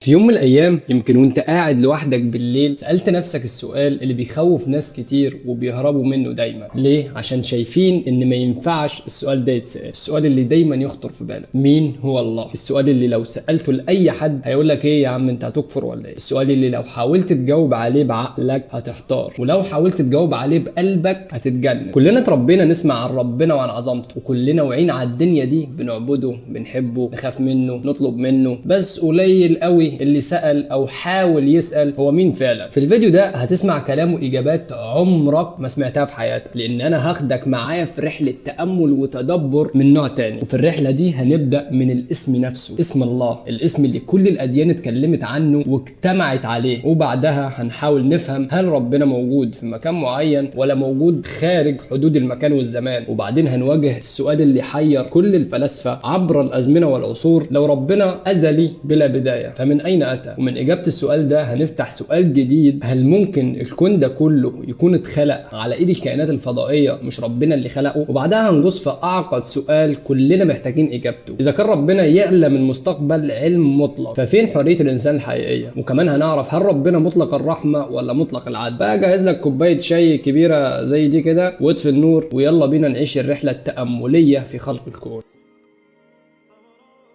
في يوم من الأيام يمكن وانت قاعد لوحدك بالليل سألت نفسك السؤال اللي بيخوف ناس كتير وبيهربوا منه دايما. ليه؟ عشان شايفين ان ما ينفعش السؤال ده يتسأل. السؤال اللي دايما يخطر في بالك، مين هو الله؟ السؤال اللي لو سألته لأي حد هيقول لك ايه يا عم انت هتكفر ولا ايه؟ السؤال اللي لو حاولت تجاوب عليه بعقلك هتحتار، ولو حاولت تجاوب عليه بقلبك هتتجنن. كلنا اتربينا نسمع عن ربنا وعن عظمته، وكلنا واعيين على الدنيا دي، بنعبده، بنحبه، نخاف منه، نطلب منه، بس قليل قوي اللي سأل او حاول يسأل هو مين فعلا. في الفيديو ده هتسمع كلام واجابات عمرك ما سمعتها في حياتك، لان انا هاخدك معايا في رحلة تأمل وتدبر من نوع تاني. وفي الرحلة دي هنبدأ من الاسم نفسه، اسم الله، الاسم اللي كل الاديان اتكلمت عنه واجتمعت عليه، وبعدها هنحاول نفهم هل ربنا موجود في مكان معين ولا موجود خارج حدود المكان والزمان. وبعدين هنواجه السؤال اللي حير كل الفلاسفة عبر الازمنة والعصور، لو ربنا ازلي بلا بداية فمن اين أتى؟ ومن إجابة السؤال ده هنفتح سؤال جديد، هل ممكن الكون ده كله يكون اتخلق على إيد الكائنات الفضائية مش ربنا اللي خلقه؟ وبعدها هنغوص في أعقد سؤال كلنا محتاجين إجابته، إذا كان ربنا يعلم المستقبل علم مطلق ففين حرية الإنسان الحقيقية؟ وكمان هنعرف هل ربنا مطلق الرحمة ولا مطلق العدل؟ بقى جهز لك كوباية شاي كبيرة زي دي كده واطفي النور ويلا بينا نعيش الرحلة التأملية في خلق الكون.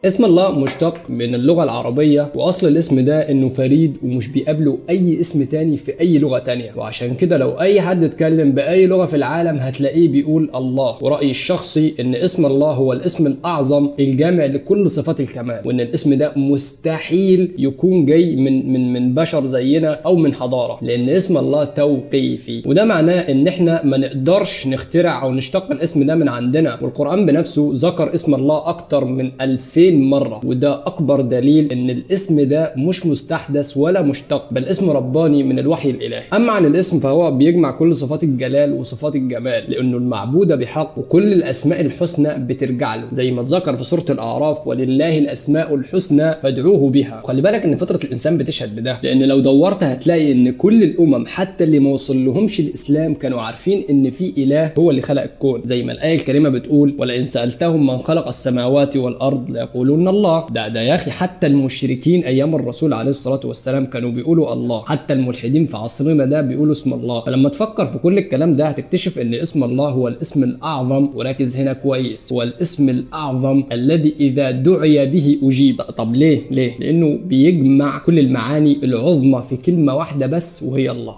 اسم الله مشتق من اللغة العربية، وأصل الاسم ده إنه فريد ومش بيقابله أي اسم تاني في أي لغة تانية، وعشان كده لو أي حد اتكلم بأي لغة في العالم هتلاقيه بيقول الله. ورأيي الشخصي إن اسم الله هو الاسم الأعظم الجامع لكل صفات الكمال، وإن الاسم ده مستحيل يكون جاي من بشر زينا أو من حضارة، لأن اسم الله توقيفي، وده معناه إن إحنا ما نقدرش نخترع أو نشتق الاسم ده من عندنا. والقرآن بنفسه ذكر اسم الله أكتر من 2000 مرة، وده أكبر دليل إن الاسم ده مش مستحدث ولا مشتق، بل اسم رباني من الوحي الإلهي. أما عن الاسم فهو بيجمع كل صفات الجلال وصفات الجمال، لأنه المعبود بحق وكل الأسماء الحسنى بترجع له، زي ما اتذكر في سورة الأعراف ولله الأسماء الحسنى فادعوه بها. وخلي بالك إن فطرة الإنسان بتشهد بده، لأن لو دورت هتلاقي إن كل الأمم حتى اللي ما وصلهمش الإسلام كانوا عارفين إن في إله هو اللي خلق الكون، زي ما الآية الكريمة بتقول ولئن سألتهم من خلق السماوات والأرض ليقولون الله. ده يا اخي حتى المشركين ايام الرسول عليه الصلاه والسلام كانوا بيقولوا الله، حتى الملحدين في عصرنا ده بيقولوا اسم الله. فلما تفكر في كل الكلام ده هتكتشف ان اسم الله هو الاسم الاعظم، وركز هنا كويس، هو الاسم الاعظم الذي اذا دعي به اجيب. طب ليه؟ لانه بيجمع كل المعاني العظمى في كلمه واحده بس وهي الله.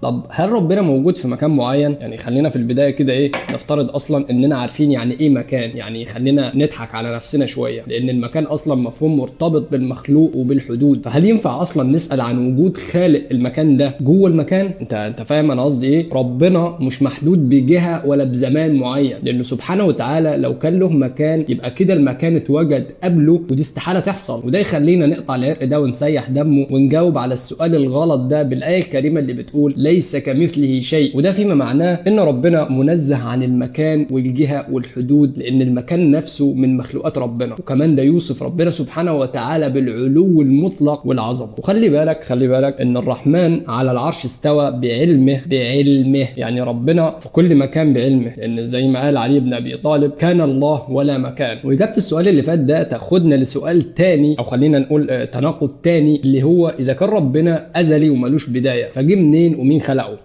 طب هل ربنا موجود في مكان معين؟ يعني خلينا في البدايه كده نفترض اصلا اننا عارفين يعني ايه مكان، يعني خلينا نضحك على نفسنا شويه، لان المكان اصلا مفهوم مرتبط بالمخلوق وبالحدود. فهل ينفع اصلا نسال عن وجود خالق المكان ده جوه المكان؟ انت فاهم انا قصدي ايه؟ ربنا مش محدود بجهه ولا بزمان معين، لانه سبحانه وتعالى لو كان له مكان يبقى كده المكان اتوجد قبله، ودي استحاله تحصل. وده يخلينا نقطع العرق ده ونسيح دمه ونجاوب على السؤال الغلط ده بالايه الكريمه اللي بتقول ليس كمثله شيء، وده فيما معناه ان ربنا منزه عن المكان والجهه والحدود، لان المكان نفسه من مخلوقات ربنا، وكمان ده يوصف ربنا سبحانه وتعالى بالعلو المطلق والعظمه. وخلي بالك ان الرحمن على العرش استوى بعلمه، يعني ربنا في كل مكان بعلمه، لان زي ما قال علي بن ابي طالب كان الله ولا مكان. واجابه السؤال اللي فات ده تاخدنا لسؤال تاني، او خلينا نقول تناقض تاني، اللي هو اذا كان ربنا ازلي ومالوش بدايه فجه منين ومين خلقه؟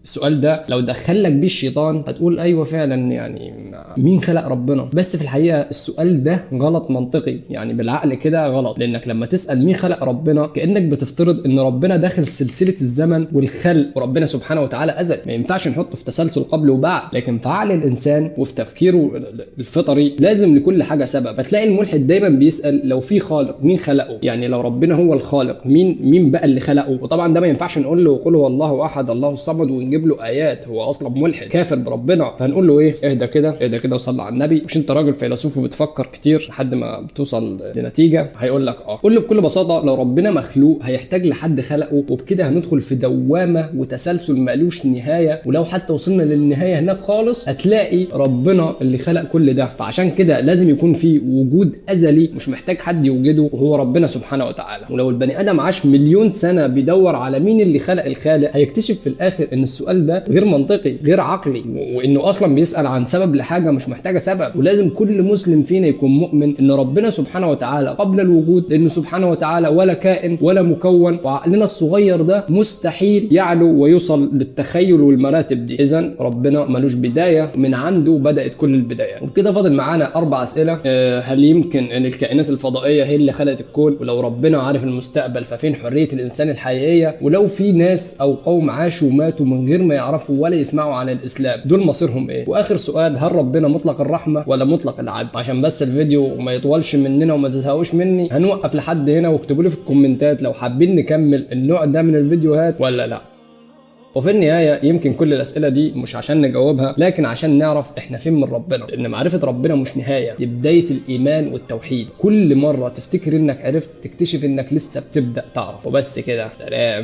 السؤال ده لو دخلك بيه الشيطان هتقول ايوه فعلا، يعني مين خلق ربنا؟ بس في الحقيقه السؤال ده غلط منطقي، يعني بالعقل كده غلط، لانك لما تسال مين خلق ربنا كانك بتفترض ان ربنا داخل سلسله الزمن والخلق، وربنا سبحانه وتعالى ازل، ما ينفعش نحطه في تسلسل قبل وبعد. لكن في عقل الانسان وفي تفكيره الفطري لازم لكل حاجه سبب. فتلاقي الملحد دايما بيسال لو في خالق مين خلقه؟ يعني لو ربنا هو الخالق مين بقى اللي خلقه؟ وطبعا ده ما ينفعش نقول له قل هو الله احد الله الصمد ونجيب له ايات، هو اصلا ملحد كافر بربنا. فهنقول له اهدى كده وصلي على النبي، مش انت راجل فيلسوف وبتفكر كتير لحد ما بتوصل لنتيجه؟ هيقول لك قول له بكل بساطه لو ربنا مخلوق هيحتاج لحد خلقه، وبكده هندخل في دوامه وتسلسل مالوش نهايه، ولو حتى وصلنا للنهايه هناك خالص هتلاقي ربنا اللي خلق كل ده. فعشان كده لازم يكون في وجود ازلي مش محتاج حد يوجده، وهو ربنا سبحانه وتعالى. ولو البني ادم عاش مليون سنه بيدور على مين اللي خلق الخالق هيكتشف في الاخر ان السؤال السؤال ده غير منطقي غير عقلي، وانه اصلا بيسأل عن سبب لحاجة مش محتاجة سبب. ولازم كل مسلم فينا يكون مؤمن ان ربنا سبحانه وتعالى قبل الوجود، لانه سبحانه وتعالى ولا كائن ولا مكون، وعقلنا الصغير ده مستحيل يعلو ويوصل للتخيل والمراتب دي. اذا ربنا ملوش بداية، من عنده بدأت كل البدايات. وبكده فاضل معانا 4 أسئلة. هل يمكن ان الكائنات الفضائية هي اللي خلقت الكون؟ ولو ربنا عارف المستقبل ففين حرية الانسان الحقيقية؟ ولو في ناس او قوم عاشوا وماتوا من غير ما يعرفوا ولا يسمعوا عن الاسلام، دول مصيرهم ايه؟ واخر سؤال، هل ربنا مطلق الرحمة ولا مطلق العدل؟ عشان بس الفيديو ما يطولش مننا وما تزهقوش مني، هنوقف لحد هنا، واكتبوا لي في الكومنتات لو حابين نكمل النوع ده من الفيديوهات ولا لا. وفي النهاية يمكن كل الأسئلة دي مش عشان نجاوبها، لكن عشان نعرف احنا فين من ربنا، لأن معرفة ربنا مش نهاية، دي بداية الإيمان والتوحيد. كل مرة تفتكر انك عرفت تكتشف انك لسه بتبدأ تعرف. وبس كده، سلام.